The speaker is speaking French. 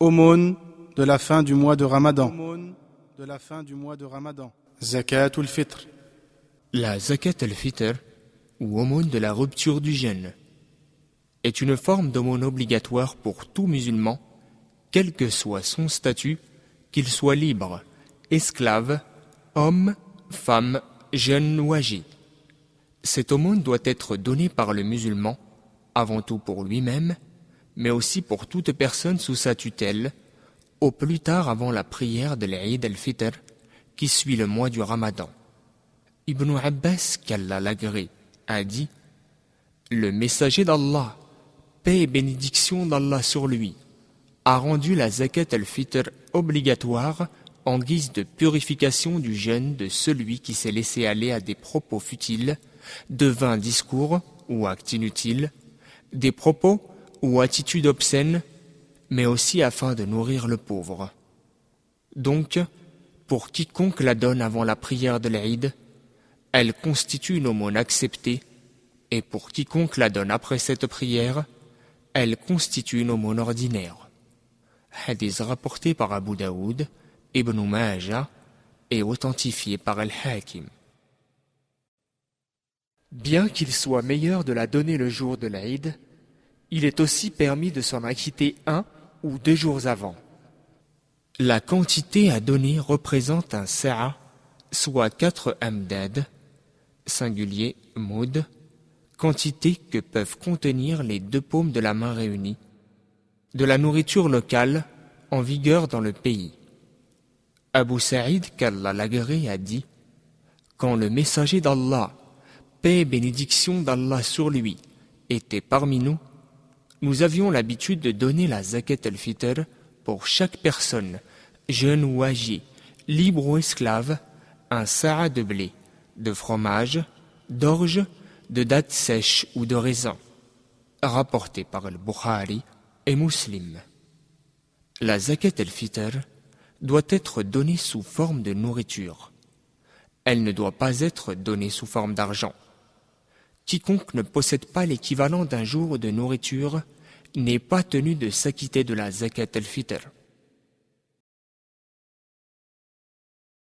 Aumône de la fin du mois de Ramadan. Zakat al-Fitr. La zakat al-Fitr, ou aumône de la rupture du jeûne, est une forme d'aumône obligatoire pour tout musulman, quel que soit son statut, qu'il soit libre, esclave, homme, femme, jeune ou âgé. Cette aumône doit être donnée par le musulman, avant tout pour lui-même, mais aussi pour toute personne sous sa tutelle, au plus tard avant la prière de l'Eid al-Fitr, qui suit le mois du Ramadan. Ibn Abbas, qu'Allah l'agrée, a dit « Le messager d'Allah, paix et bénédiction d'Allah sur lui, a rendu la zakat al-Fitr obligatoire en guise de purification du jeûne de celui qui s'est laissé aller à des propos futiles, de vains discours ou actes inutiles, des propos ou attitudes obscènes, mais aussi afin de nourrir le pauvre. Donc, pour quiconque la donne avant la prière de l'Eid, elle constitue une aumône acceptée, et pour quiconque la donne après cette prière, elle constitue une aumône ordinaire. Hadith rapporté par Abu Daoud, Ibn Majah, et authentifié par Al-Hakim. Bien qu'il soit meilleur de la donner le jour de l'Eid, il est aussi permis de s'en acquitter 1 ou 2 jours avant. La quantité à donner représente un sa'a, soit 4 amdad, singulier moud, quantité que peuvent contenir les 2 paumes de la main réunies, de la nourriture locale en vigueur dans le pays. Abu Saïd, qu'Allah l'agrée, a dit « Quand le messager d'Allah, paix et bénédiction d'Allah sur lui, était parmi nous, nous avions l'habitude de donner la zakat al-Fitr pour chaque personne, jeune ou âgée, libre ou esclave, un sa'a de blé, de fromage, d'orge, de dattes sèches ou de raisins, rapporté par Al-Bukhari et Muslim. La zakat al-Fitr doit être donnée sous forme de nourriture. Elle ne doit pas être donnée sous forme d'argent. Quiconque ne possède pas l'équivalent d'un jour de nourriture n'est pas tenu de s'acquitter de la zakat al-Fitr.